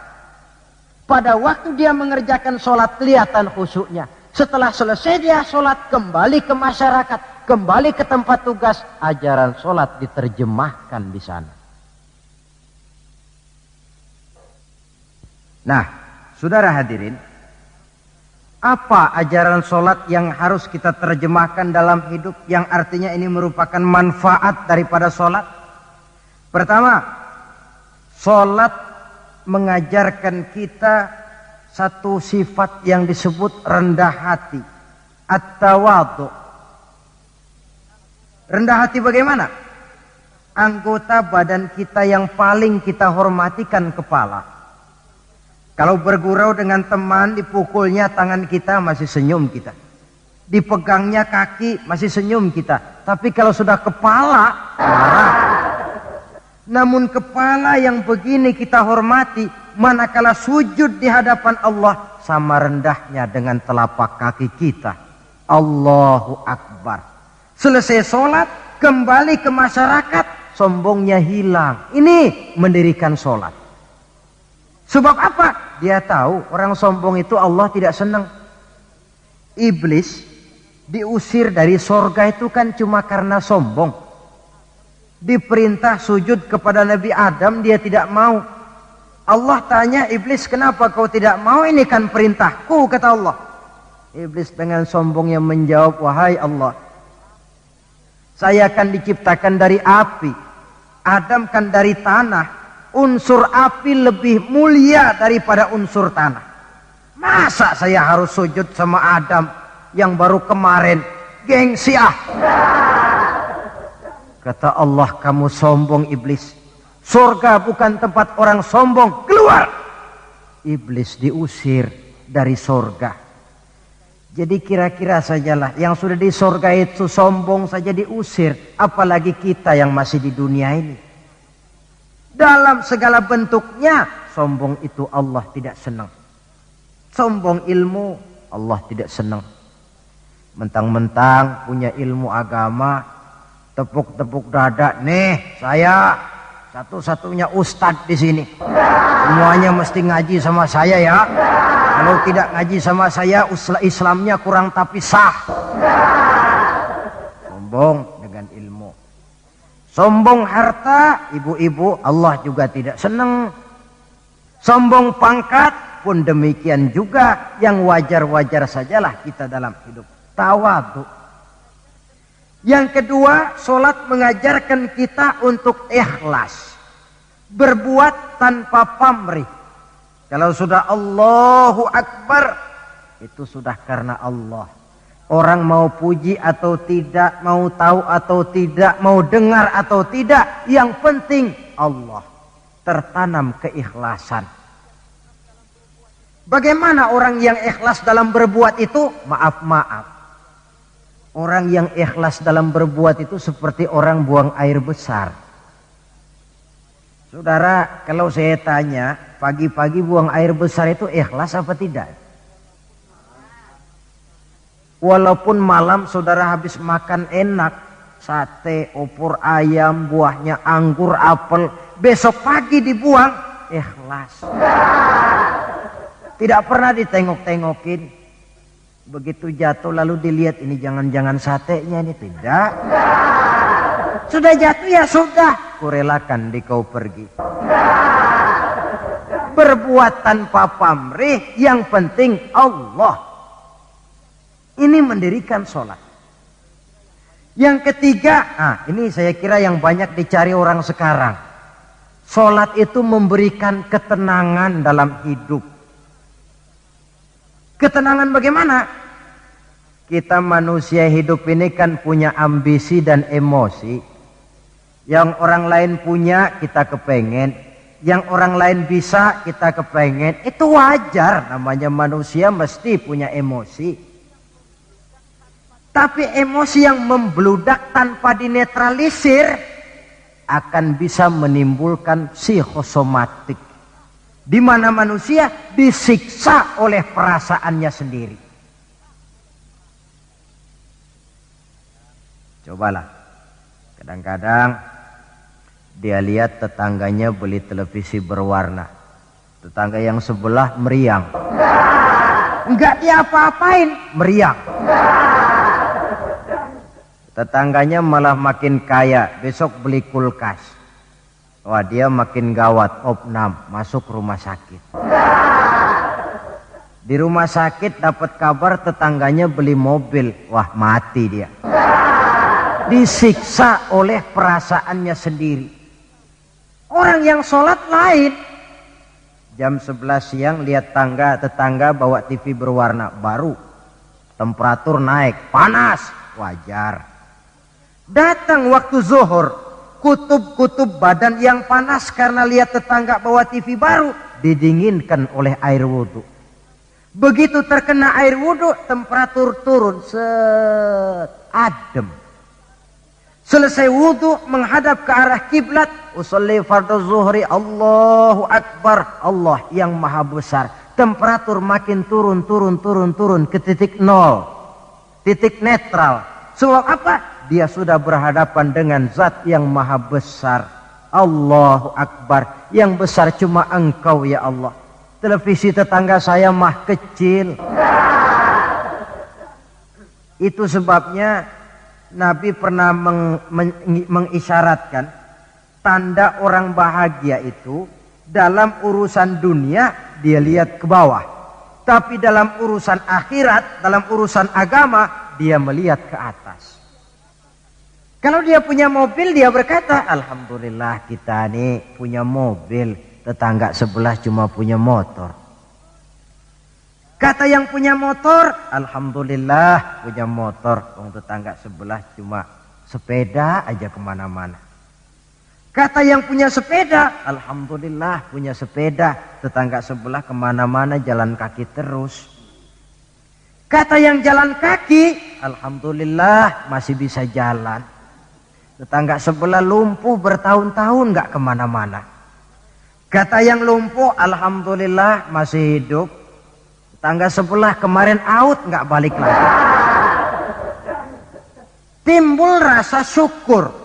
Pada waktu dia mengerjakan sholat kelihatan khusyuknya. Setelah selesai dia sholat, kembali ke masyarakat, kembali ke tempat tugas, ajaran sholat diterjemahkan di sana. Nah, saudara hadirin, apa ajaran sholat yang harus kita terjemahkan dalam hidup, yang artinya ini merupakan manfaat daripada sholat? Pertama, Salat mengajarkan kita satu sifat yang disebut rendah hati, at-tawadhu. Rendah hati bagaimana? Anggota badan kita yang paling kita hormatikan kepala. Kalau bergurau dengan teman, dipukulnya tangan kita, masih senyum kita. Dipegangnya kaki, masih senyum kita. Tapi kalau sudah kepala, marah. Namun kepala yang begini kita hormati, manakala sujud di hadapan Allah, sama rendahnya dengan telapak kaki kita. Allahu Akbar. Selesai sholat, kembali ke masyarakat, sombongnya hilang. Ini mendirikan sholat. Sebab apa? Dia tahu orang sombong itu Allah tidak senang. Iblis diusir dari sorga itu kan cuma karena sombong. Diperintah sujud kepada Nabi Adam, dia tidak mau. Allah tanya Iblis, kenapa kau tidak mau? Ini kan perintahku, kata Allah. Iblis dengan sombongnya menjawab, wahai Allah, saya akan diciptakan dari api, Adam kan dari tanah. Unsur api lebih mulia daripada unsur tanah. Masa saya harus sujud sama Adam yang baru kemarin? Gengsi ah. Kata Allah, kamu sombong Iblis. Surga bukan tempat orang sombong. Keluar. Iblis diusir dari surga. Jadi kira-kira sajalah yang sudah di surga itu sombong saja diusir. Apalagi kita yang masih di dunia ini. Dalam segala bentuknya, sombong itu Allah tidak senang. Sombong ilmu, Allah tidak senang. Mentang-mentang punya ilmu agama, tepuk-tepuk dada, nih saya satu-satunya ustadz di sini. Semuanya mesti ngaji sama saya ya. Kalau tidak ngaji sama saya, Islamnya kurang tapi sah. Sombong dengan ilmu. Sombong harta, ibu-ibu, Allah juga tidak senang. Sombong pangkat pun demikian juga, yang wajar-wajar sajalah kita dalam hidup. Tawadhu. Yang kedua, sholat mengajarkan kita untuk ikhlas. Berbuat tanpa pamrih. Kalau sudah Allahu Akbar, itu sudah karena Allah. Orang mau puji atau tidak, mau tahu atau tidak, mau dengar atau tidak, yang penting Allah. Tertanam keikhlasan. Bagaimana orang yang ikhlas dalam berbuat itu? Maaf. Orang yang ikhlas dalam berbuat itu seperti orang buang air besar. Saudara, kalau saya tanya, pagi-pagi buang air besar itu ikhlas apa tidak? Walaupun malam saudara habis makan enak, sate, opor ayam, buahnya anggur, apel, besok pagi dibuang, ikhlas. Tidak pernah ditengok-tengokin. Begitu jatuh lalu dilihat, ini jangan-jangan satenya ini, tidak. Sudah jatuh ya sudah, kurelakan di kau pergi. Berbuat tanpa pamrih, yang penting Allah. Ini mendirikan sholat. Yang ketiga, ini saya kira yang banyak dicari orang sekarang. Sholat itu memberikan ketenangan dalam hidup. Ketenangan bagaimana? Kita manusia hidup ini kan punya ambisi dan emosi. Yang orang lain punya, kita kepengen. Yang orang lain bisa, kita kepengen. Itu wajar, namanya manusia mesti punya emosi. Tapi emosi yang membludak tanpa dinetralisir akan bisa menimbulkan psikosomatik. Di mana manusia disiksa oleh perasaannya sendiri. Cobalah. Kadang-kadang dia lihat tetangganya beli televisi berwarna. Tetangga yang sebelah meriang. Enggak dia apa-apain, meriang. Tetangganya malah makin kaya, besok beli kulkas. Wah, dia makin gawat, opnam, masuk rumah sakit. Di rumah sakit dapat kabar tetangganya beli mobil, wah mati dia. Disiksa oleh perasaannya sendiri. Orang yang sholat lain. Jam 11 siang lihat tetangga bawa TV berwarna baru. Temperatur naik, panas, wajar. Datang waktu zuhur, kutub-kutub badan yang panas karena lihat tetangga bawa TV baru, didinginkan oleh air wudhu. Begitu terkena air wudhu, temperatur turun, adem. Selesai wudhu menghadap ke arah kiblat, usolli fardhu zuhri, Allahu Akbar, Allah yang maha besar. Temperatur makin turun ke titik nol, titik netral. Sebab apa? Dia sudah berhadapan dengan zat yang maha besar. Allahu Akbar, yang besar cuma Engkau ya Allah. Televisi tetangga saya mah kecil. Itu sebabnya Nabi pernah mengisyaratkan tanda orang bahagia itu dalam urusan dunia dia lihat ke bawah, tapi dalam urusan akhirat, dalam urusan agama dia melihat ke atas. Kalau dia punya mobil dia berkata, alhamdulillah kita nih punya mobil, tetangga sebelah cuma punya motor. Kata yang punya motor, alhamdulillah punya motor, tetangga sebelah cuma sepeda aja kemana-mana. Kata yang punya sepeda, alhamdulillah punya sepeda, tetangga sebelah kemana-mana jalan kaki terus. Kata yang jalan kaki, alhamdulillah masih bisa jalan. Tetangga sebelah lumpuh bertahun-tahun gak kemana-mana. Kata yang lumpuh, alhamdulillah masih hidup. Tetangga sebelah kemarin out gak balik lagi. Timbul rasa syukur.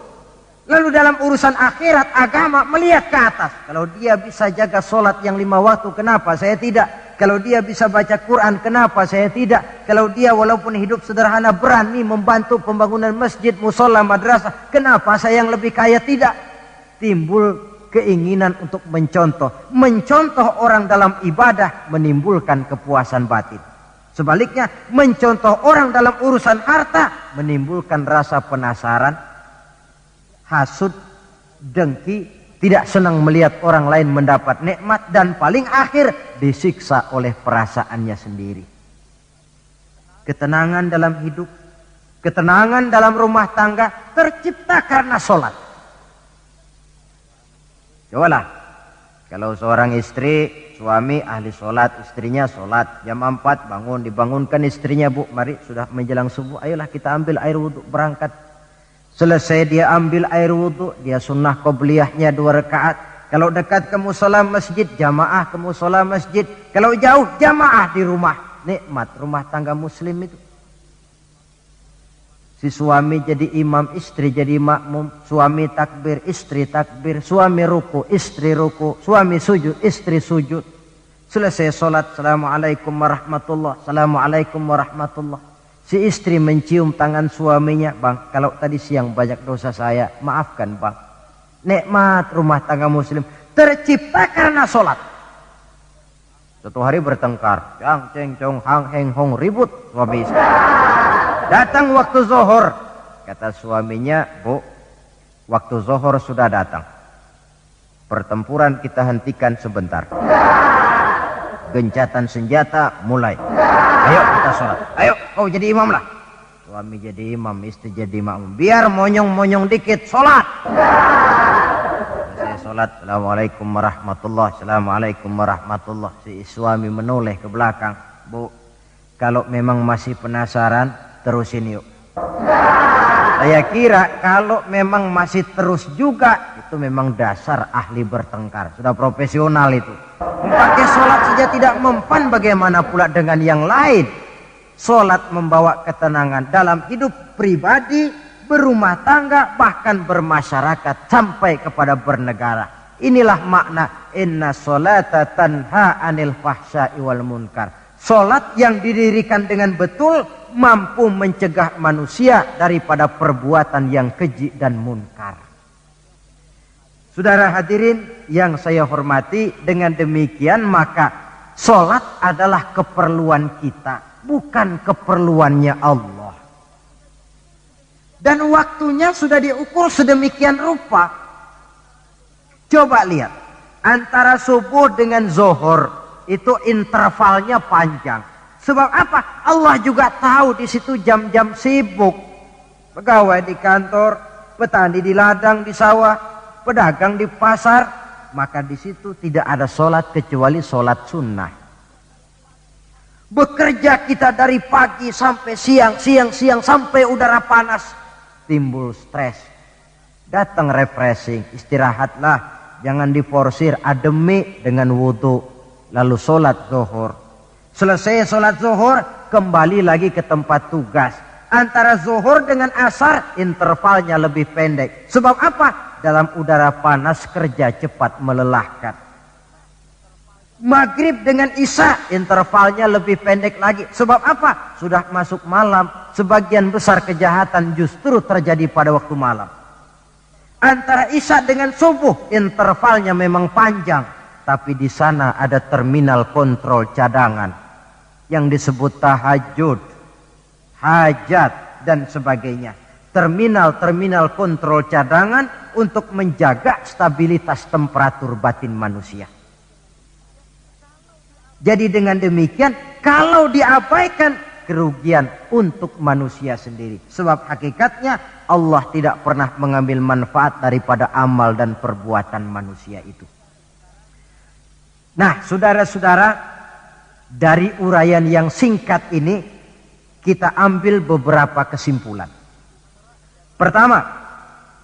Lalu dalam urusan akhirat agama melihat ke atas. Kalau dia bisa jaga sholat yang 5 waktu, kenapa saya tidak? Kalau dia bisa baca Quran, kenapa saya tidak? Kalau dia walaupun hidup sederhana berani membantu pembangunan masjid, musola, madrasah, kenapa saya yang lebih kaya tidak? Timbul keinginan untuk mencontoh. Mencontoh orang dalam ibadah menimbulkan kepuasan batin. Sebaliknya, mencontoh orang dalam urusan harta menimbulkan rasa penasaran, hasud, dengki, tidak senang melihat orang lain mendapat nikmat, dan paling akhir disiksa oleh perasaannya sendiri. Ketenangan dalam hidup, ketenangan dalam rumah tangga tercipta karena sholat. Cobalah, kalau seorang istri, suami ahli sholat, istrinya sholat, jam 4 bangun, dibangunkan istrinya, bu mari sudah menjelang subuh, ayolah kita ambil air wudhu berangkat. Selesai dia ambil air wudhu, dia sunnah qobliyahnya 2 rakaat. Kalau dekat ke musola masjid, jamaah ke musola masjid. Kalau jauh, jamaah di rumah. Nikmat rumah tangga muslim itu. Si suami jadi imam, istri jadi makmum. Suami takbir, istri takbir. Suami ruku, istri ruku. Suami sujud, istri sujud. Selesai sholat, assalamualaikum warahmatullah, assalamualaikum warahmatullah. Si istri mencium tangan suaminya, bang, kalau tadi siang banyak dosa saya, maafkan bang. Nikmat rumah tangga muslim tercipta karena sholat. Suatu hari bertengkar, cang ceng cong hang heng hong, ribut suami istri. Datang waktu zuhur, kata suaminya, bu, waktu zuhur sudah datang. Pertempuran kita hentikan sebentar. Gencatan senjata mulai. Ayo kita sholat. Ayo kau jadi imam lah. Suami jadi imam, istri jadi makmum. Biar monyong-monyong dikit, sholat. Saya sholat, assalamualaikum warahmatullah, assalamualaikum warahmatullah. Si suami menoleh ke belakang. Bu, kalau memang masih penasaran, terusin yuk. Saya kira kalau memang masih terus juga, itu memang dasar ahli bertengkar. Sudah profesional itu. Pakai sholat saja tidak mempan, bagaimana pula dengan yang lain. Sholat membawa ketenangan dalam hidup pribadi, berumah tangga, bahkan bermasyarakat sampai kepada bernegara. Inilah makna inna sholata tanha anil fahsya'i wal munkar. Sholat yang didirikan dengan betul mampu mencegah manusia daripada perbuatan yang keji dan munkar. Saudara hadirin yang saya hormati, dengan demikian maka sholat adalah keperluan kita, bukan keperluannya Allah. Dan waktunya sudah diukur sedemikian rupa. Coba lihat, antara subuh dengan zuhur itu intervalnya panjang. Sebab apa? Allah juga tahu di situ jam-jam sibuk. Pegawai di kantor, petani di ladang, di sawah, pedagang di pasar. Maka di situ tidak ada sholat kecuali sholat sunnah. Bekerja kita dari pagi sampai siang sampai udara panas, timbul stres. Datang refreshing, istirahatlah, jangan diforsir, ademi dengan wudhu, lalu sholat zuhur. Selesai sholat zuhur, kembali lagi ke tempat tugas. Antara zuhur dengan asar intervalnya lebih pendek. Sebab apa? Dalam udara panas kerja cepat melelahkan. Maghrib dengan isya intervalnya lebih pendek lagi. Sebab apa? Sudah masuk malam. Sebagian besar kejahatan justru terjadi pada waktu malam. Antara isya dengan subuh intervalnya memang panjang. Tapi di sana ada terminal kontrol cadangan yang disebut tahajud, hajat dan sebagainya. Terminal kontrol cadangan untuk menjaga stabilitas temperatur batin manusia. Jadi dengan demikian, kalau diabaikan, kerugian untuk manusia sendiri. Sebab hakikatnya Allah tidak pernah mengambil manfaat daripada amal dan perbuatan manusia itu. Nah, saudara-saudara, dari uraian yang singkat ini kita ambil beberapa kesimpulan. Pertama,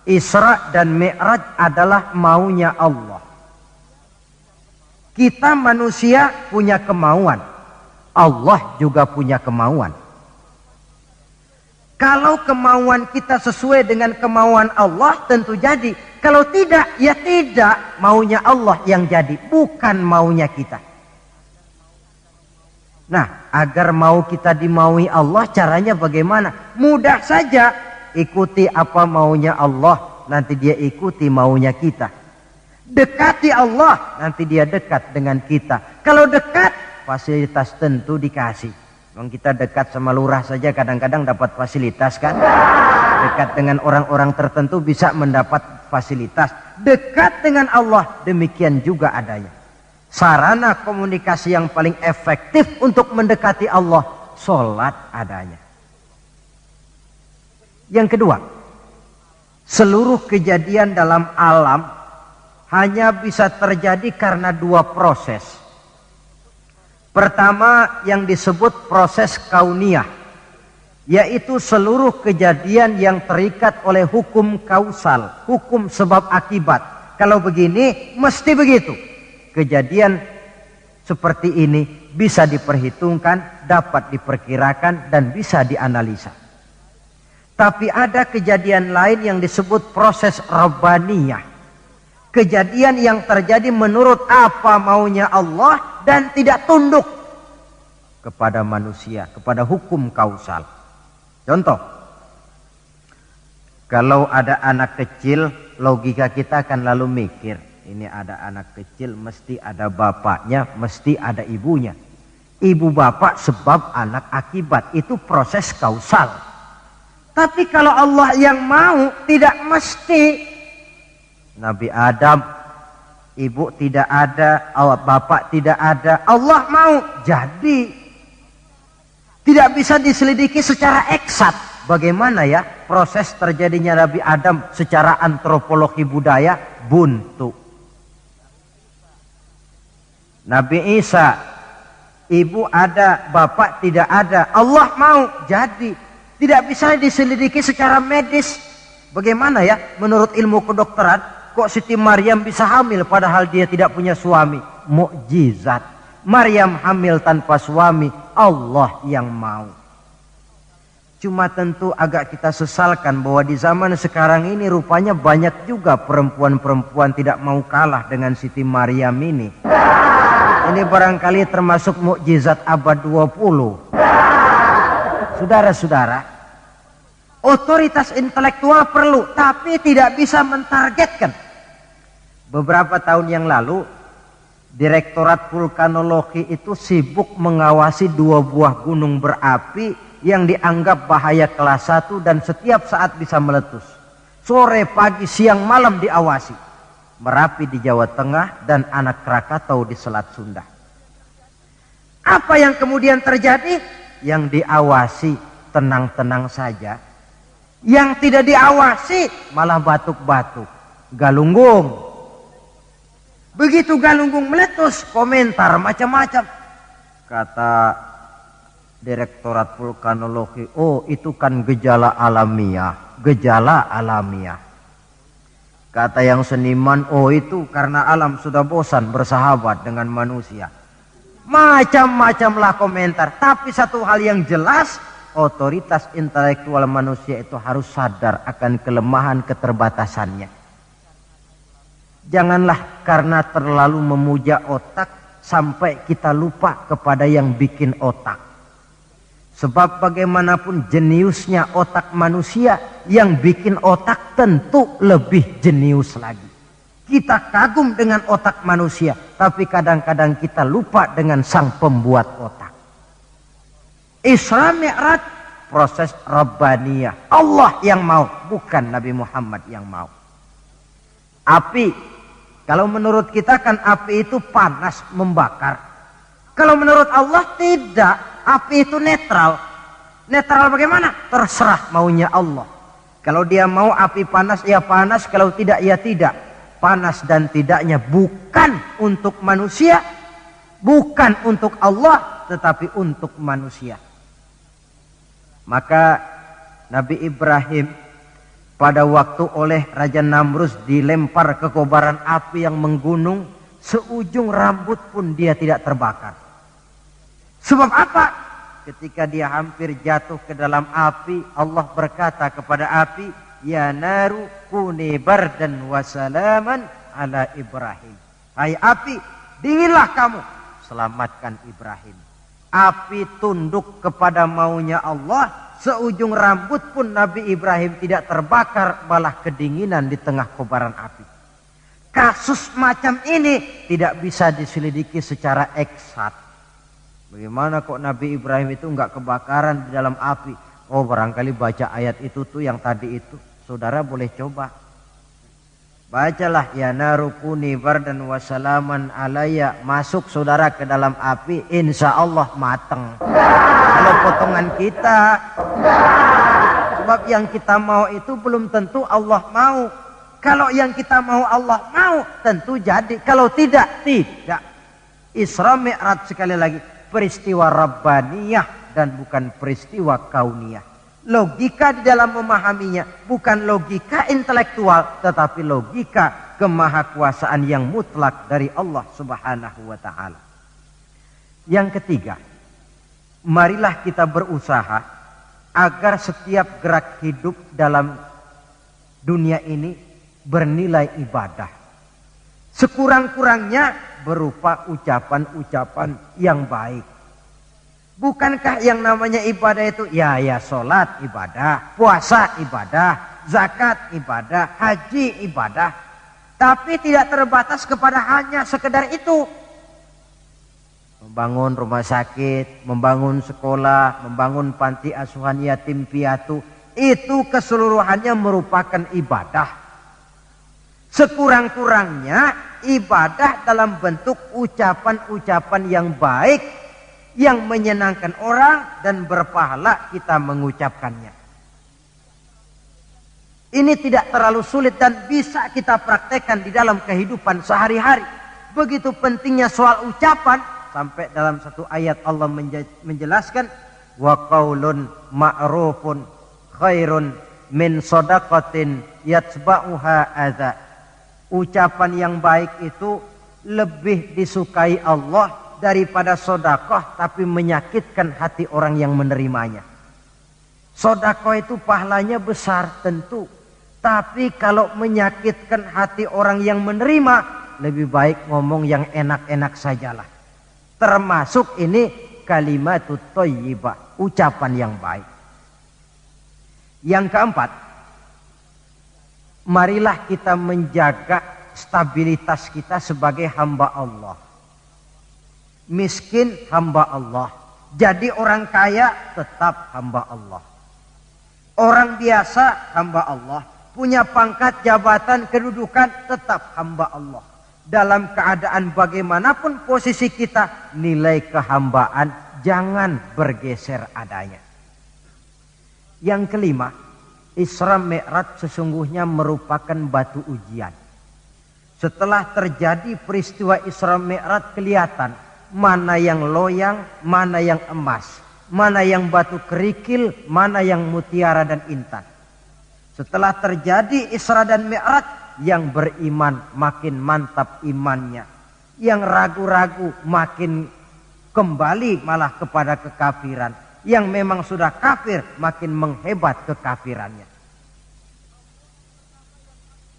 Isra dan Mi'raj adalah maunya Allah. Kita manusia punya kemauan. Allah juga punya kemauan. Kalau kemauan kita sesuai dengan kemauan Allah, tentu jadi. Kalau tidak, ya tidak. Maunya Allah yang jadi, bukan maunya kita. Nah, agar mau kita dimaui Allah, caranya bagaimana? Mudah saja. Ikuti apa maunya Allah, nanti dia ikuti maunya kita. Dekati Allah, nanti dia dekat dengan kita. Kalau dekat, fasilitas tentu dikasih. Kalau kita dekat sama lurah saja kadang-kadang dapat fasilitas kan. Dekat dengan orang-orang tertentu bisa mendapat fasilitas. Dekat dengan Allah, demikian juga adanya. Sarana komunikasi yang paling efektif untuk mendekati Allah, sholat adanya. Yang kedua, seluruh kejadian dalam alam hanya bisa terjadi karena dua proses. Pertama yang disebut proses kauniyah, yaitu seluruh kejadian yang terikat oleh hukum kausal, hukum sebab akibat. Kalau begini, mesti begitu. Kejadian seperti ini bisa diperhitungkan, dapat diperkirakan, dan bisa dianalisa. Tapi ada kejadian lain yang disebut proses rabbaniyah. Kejadian yang terjadi menurut apa maunya Allah dan tidak tunduk kepada manusia, kepada hukum kausal. Contoh, kalau ada anak kecil, logika kita akan lalu mikir, ini ada anak kecil, mesti ada bapaknya, mesti ada ibunya. Ibu bapak sebab anak akibat, itu proses kausal. Tapi kalau Allah yang mau, tidak mesti. Nabi Adam, ibu tidak ada, bapak tidak ada, Allah mau jadi. Tidak bisa diselidiki secara eksat. Bagaimana ya proses terjadinya Nabi Adam secara antropologi budaya? Buntu. Nabi Isa, ibu ada, bapak tidak ada, Allah mau jadi. Tidak bisa diselidiki secara medis. Bagaimana ya menurut ilmu kedokteran? Kok Siti Maryam bisa hamil padahal dia tidak punya suami? Mukjizat. Maryam hamil tanpa suami, Allah yang mau. Cuma tentu agak kita sesalkan bahwa di zaman sekarang ini rupanya banyak juga perempuan-perempuan tidak mau kalah dengan Siti Maryam ini. Ini barangkali termasuk mukjizat abad 20. Saudara-saudara, otoritas intelektual perlu, tapi tidak bisa mentargetkan. Beberapa tahun yang lalu, Direktorat Vulkanologi itu sibuk mengawasi 2 buah gunung berapi yang dianggap bahaya kelas 1 dan setiap saat bisa meletus. Sore, pagi, siang, malam diawasi. Merapi di Jawa Tengah, dan Anak Krakatau di Selat Sunda. Apa yang kemudian terjadi? Yang diawasi tenang-tenang saja. Yang tidak diawasi malah batuk-batuk, galunggung. Begitu galunggung meletus, komentar macam-macam. Kata Direktorat Vulkanologi, oh itu kan gejala alamiah, gejala alamiah. Kata yang seniman, oh itu karena alam sudah bosan bersahabat dengan manusia. Macam-macamlah komentar. Tapi satu hal yang jelas, otoritas intelektual manusia itu harus sadar akan kelemahan keterbatasannya. Janganlah karena terlalu memuja otak sampai kita lupa kepada yang bikin otak. Sebab bagaimanapun jeniusnya otak manusia, yang bikin otak tentu lebih jenius lagi. Kita kagum dengan otak manusia, tapi kadang-kadang kita lupa dengan sang pembuat otak. Isra Mi'raj proses Rabbaniyah. Allah yang mau, bukan Nabi Muhammad yang mau. Api, kalau menurut kita kan api itu panas, membakar. Kalau menurut Allah tidak. Api itu netral. Netral bagaimana? Terserah maunya Allah. Kalau dia mau api panas, ya panas. Kalau tidak, ya tidak. Panas dan tidaknya bukan untuk manusia, bukan untuk Allah, tetapi untuk manusia. Maka Nabi Ibrahim pada waktu oleh Raja Namrus dilempar ke kobaran api yang menggunung, seujung rambut pun dia tidak terbakar. Sebab apa? Ketika dia hampir jatuh ke dalam api, Allah berkata kepada api, ya naru kuni bardan wa salaman ala Ibrahim. Hai api, dinginlah kamu, selamatkan Ibrahim. Api tunduk kepada maunya Allah, seujung rambut pun Nabi Ibrahim tidak terbakar, malah kedinginan di tengah kobaran api. Kasus macam ini tidak bisa diselidiki secara eksat. Bagaimana kok Nabi Ibrahim itu enggak kebakaran di dalam api? Oh, barangkali baca ayat itu tuh yang tadi itu. Saudara boleh coba. Bacalah ya narukuni bardan wasalaman alaya. Masuk saudara ke dalam api, insya Allah mateng. Kalau potongan kita. Sebab yang kita mau itu belum tentu Allah mau. Kalau yang kita mau Allah mau, tentu jadi. Kalau tidak, tidak. Isra Mi'raj sekali lagi. Peristiwa Rabbaniyah dan bukan peristiwa kauniyah. Logika di dalam memahaminya bukan logika intelektual, tetapi logika kemahakuasaan yang mutlak dari Allah Subhanahu wa ta'ala. Yang ketiga, marilah kita berusaha agar setiap gerak hidup dalam dunia ini bernilai ibadah. Sekurang-kurangnya berupa ucapan-ucapan yang baik. Bukankah yang namanya ibadah itu ya sholat ibadah, puasa ibadah, zakat ibadah, haji ibadah. Tapi tidak terbatas kepada hanya sekedar itu. Membangun rumah sakit, membangun sekolah, membangun panti asuhan yatim piatu, itu keseluruhannya merupakan ibadah. Sekurang-kurangnya ibadah dalam bentuk ucapan-ucapan yang baik, yang menyenangkan orang dan berpahala kita mengucapkannya. Ini tidak terlalu sulit dan bisa kita praktekkan di dalam kehidupan sehari-hari. Begitu pentingnya soal ucapan, sampai dalam satu ayat Allah menjelaskan, wa qaulun ma'rufun khairun min shadaqatin yatba'uha adza. Ucapan yang baik itu lebih disukai Allah daripada sedekah tapi menyakitkan hati orang yang menerimanya. Sedekah itu pahalanya besar tentu, tapi kalau menyakitkan hati orang yang menerima, lebih baik ngomong yang enak-enak sajalah. Termasuk ini kalimatut thayyibah, ucapan yang baik. Yang keempat, marilah kita menjaga stabilitas kita sebagai hamba Allah. Miskin hamba Allah. Jadi orang kaya tetap hamba Allah. Orang biasa hamba Allah. punya pangkat, jabatan, kedudukan, tetap hamba Allah. Dalam keadaan bagaimanapun posisi kita, nilai kehambaan jangan bergeser adanya. Yang kelima, Isra Mi'raj sesungguhnya merupakan batu ujian. Setelah terjadi peristiwa Isra Mi'raj, kelihatan mana yang loyang, mana yang emas, mana yang batu kerikil, mana yang mutiara dan intan. Setelah terjadi Isra dan Mi'raj, yang beriman makin mantap imannya. Yang ragu-ragu makin kembali malah kepada kekafiran. Yang memang sudah kafir makin menghebat kekafirannya.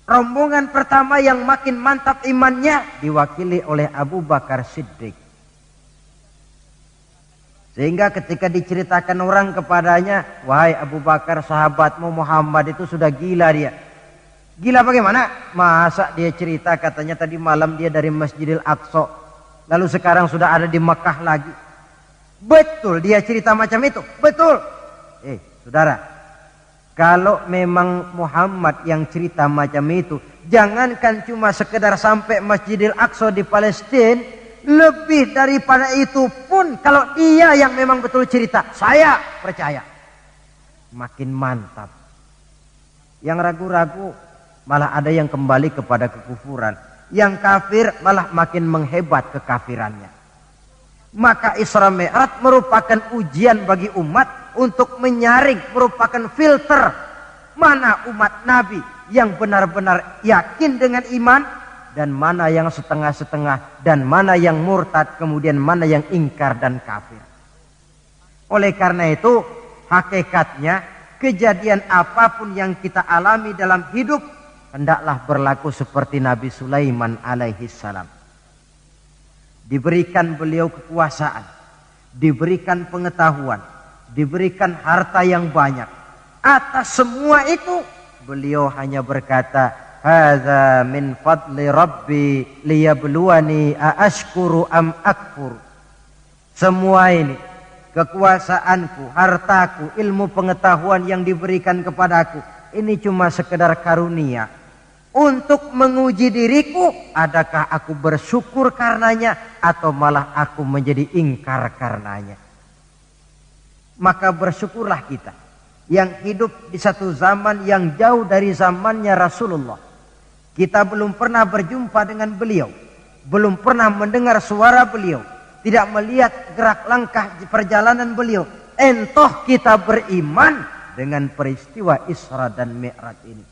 Rombongan pertama yang makin mantap imannya diwakili oleh Abu Bakar Siddiq. Sehingga ketika diceritakan orang kepadanya, wahai Abu Bakar, sahabatmu Muhammad itu sudah gila dia. Gila bagaimana? Masa dia cerita katanya tadi malam dia dari Masjidil Aqsa, lalu sekarang sudah ada di Mekah lagi. Betul dia cerita macam itu? Betul. Saudara, kalau memang Muhammad yang cerita macam itu, jangankan cuma sekedar sampai Masjidil Aqsa di Palestina, lebih daripada itu pun kalau dia yang memang betul cerita, saya percaya. Makin mantap. Yang ragu-ragu malah ada yang kembali kepada kekufuran. Yang kafir malah makin menghebat kekafirannya. Maka Isra Mi'raj merupakan ujian bagi umat untuk menyaring, merupakan filter mana umat Nabi yang benar-benar yakin dengan iman, dan mana yang setengah-setengah, dan mana yang murtad, kemudian mana yang ingkar dan kafir. Oleh karena itu, hakikatnya kejadian apapun yang kita alami dalam hidup, hendaklah berlaku seperti Nabi Sulaiman alaihi salam. Diberikan beliau kekuasaan, diberikan pengetahuan, diberikan harta yang banyak. Atas semua itu, beliau hanya berkata, hadza min fadli rabbi liyabluwani aashkuru am akfur. Semua ini, kekuasaanku, hartaku, ilmu pengetahuan yang diberikan kepadaku, ini cuma sekedar karunia untuk menguji diriku, adakah aku bersyukur karenanya atau malah aku menjadi ingkar karenanya. Maka bersyukurlah kita yang hidup di satu zaman yang jauh dari zamannya Rasulullah. Kita belum pernah berjumpa dengan beliau, belum pernah mendengar suara beliau, tidak melihat gerak langkah perjalanan beliau. Entoh kita beriman dengan peristiwa Isra dan Mi'raj ini.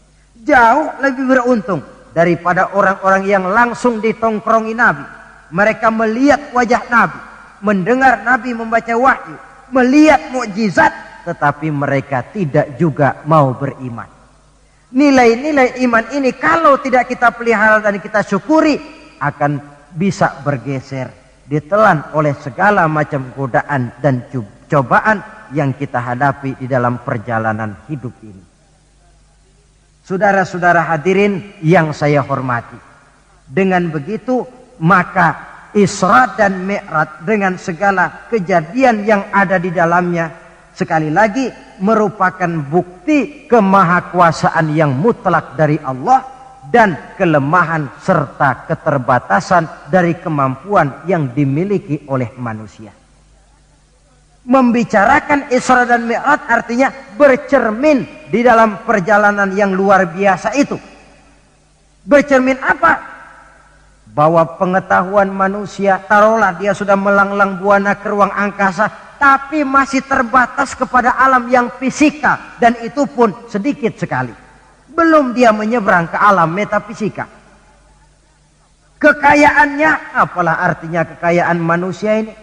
Jauh lebih beruntung daripada orang-orang yang langsung ditongkrongi Nabi. Mereka melihat wajah Nabi, mendengar Nabi membaca wahyu, melihat mukjizat, tetapi mereka tidak juga mau beriman. Nilai-nilai iman ini kalau tidak kita pelihara dan kita syukuri, akan bisa bergeser, ditelan oleh segala macam godaan dan cobaan yang kita hadapi di dalam perjalanan hidup ini. Saudara-saudara hadirin yang saya hormati, dengan begitu maka Isra dan Mi'raj dengan segala kejadian yang ada di dalamnya, sekali lagi merupakan bukti kemahakuasaan yang mutlak dari Allah dan kelemahan serta keterbatasan dari kemampuan yang dimiliki oleh manusia. Membicarakan Isra dan Mi'raj artinya bercermin di dalam perjalanan yang luar biasa itu. Bercermin apa? Bahwa pengetahuan manusia, taruhlah dia sudah melanglang buana ke ruang angkasa, tapi masih terbatas kepada alam yang fisika, dan itu pun sedikit sekali. Belum dia menyeberang ke alam metafisika. Kekayaannya, apalah artinya kekayaan manusia ini?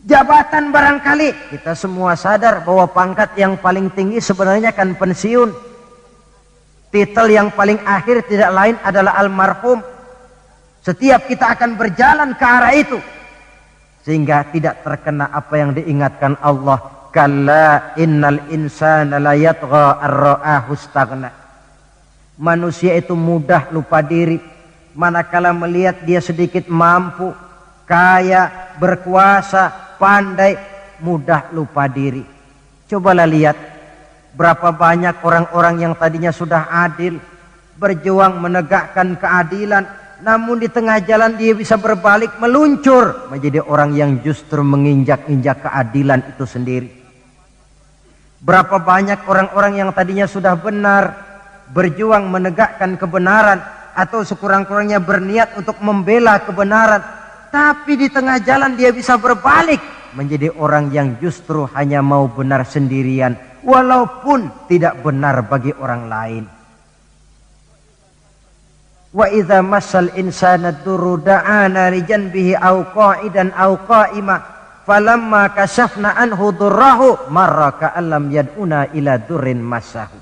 Jabatan barangkali, kita semua sadar bahwa pangkat yang paling tinggi sebenarnya kan pensiun. Titel yang paling akhir tidak lain adalah almarhum. Setiap kita akan berjalan ke arah itu, sehingga tidak terkena apa yang diingatkan Allah, kalla innal insana la yatgha ar-ra'ahu istaghna. Manusia itu mudah lupa diri manakala melihat dia sedikit mampu, kaya, berkuasa, pandai, mudah lupa diri. Cobalah lihat Berapa banyak orang-orang yang tadinya sudah adil, berjuang menegakkan keadilan, namun di tengah jalan dia bisa berbalik meluncur menjadi orang yang justru menginjak-injak keadilan itu sendiri. Berapa banyak orang-orang yang tadinya sudah benar, berjuang menegakkan kebenaran, atau sekurang-kurangnya berniat untuk membela kebenaran, tapi di tengah jalan dia bisa berbalik menjadi orang yang justru hanya mau benar sendirian, walaupun tidak benar bagi orang lain. Wa idza massal insana durru da'ana li janbihi aw qa'idan aw qa'ima falamma kashafna anhu durrahu marra ka'allam yad'una ila durrin massahu.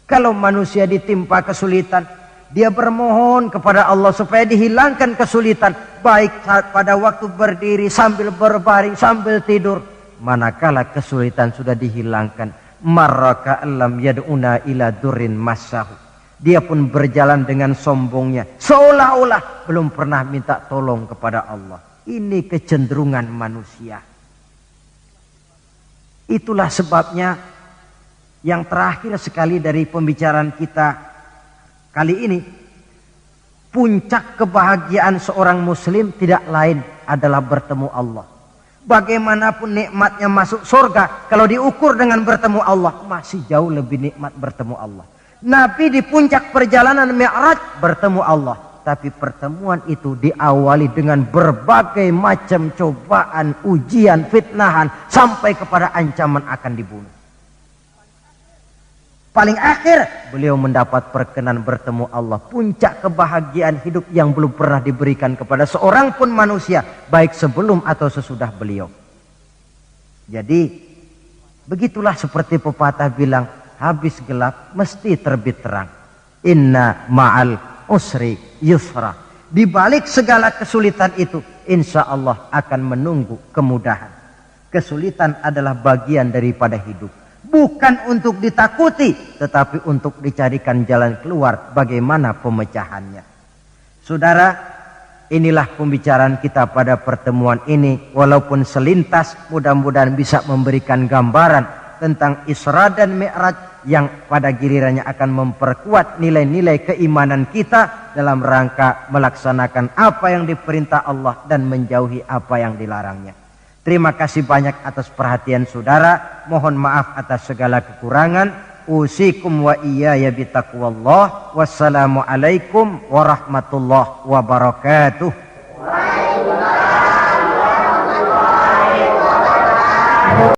Kalau manusia ditimpa kesulitan, dia bermohon kepada Allah supaya dihilangkan kesulitan, baik pada waktu berdiri, sambil berbaring, sambil tidur. Manakala kesulitan sudah dihilangkan, marra ka'allam yad'una ila durrin massahu, dia pun berjalan dengan sombongnya, seolah-olah belum pernah minta tolong kepada Allah. Ini kecenderungan manusia. Itulah sebabnya yang terakhir sekali dari pembicaraan kita kali ini, puncak kebahagiaan seorang muslim tidak lain adalah bertemu Allah. Bagaimanapun nikmatnya masuk surga, kalau diukur dengan bertemu Allah, masih jauh lebih nikmat bertemu Allah. Nabi di puncak perjalanan Mi'raj bertemu Allah, tapi pertemuan itu diawali dengan berbagai macam cobaan, ujian, fitnahan, sampai kepada ancaman akan dibunuh. Paling akhir beliau mendapat perkenan bertemu Allah, puncak kebahagiaan hidup yang belum pernah diberikan kepada seorang pun manusia, baik sebelum atau sesudah beliau. Jadi begitulah seperti pepatah bilang, habis gelap mesti terbit terang. Inna ma'al usri yusra. Di balik segala kesulitan itu, insya Allah akan menunggu kemudahan. Kesulitan adalah bagian daripada hidup. Bukan untuk ditakuti, tetapi untuk dicarikan jalan keluar bagaimana pemecahannya. Saudara, inilah pembicaraan kita pada pertemuan ini. Walaupun selintas, mudah-mudahan bisa memberikan gambaran tentang Isra dan Mi'raj yang pada gilirannya akan memperkuat nilai-nilai keimanan kita dalam rangka melaksanakan apa yang diperintah Allah dan menjauhi apa yang dilarangnya. Terima kasih banyak atas perhatian saudara. Mohon maaf atas segala kekurangan. Usikum wa iyaya bitaqwallah. Wassalamualaikum warahmatullahi wabarakatuh.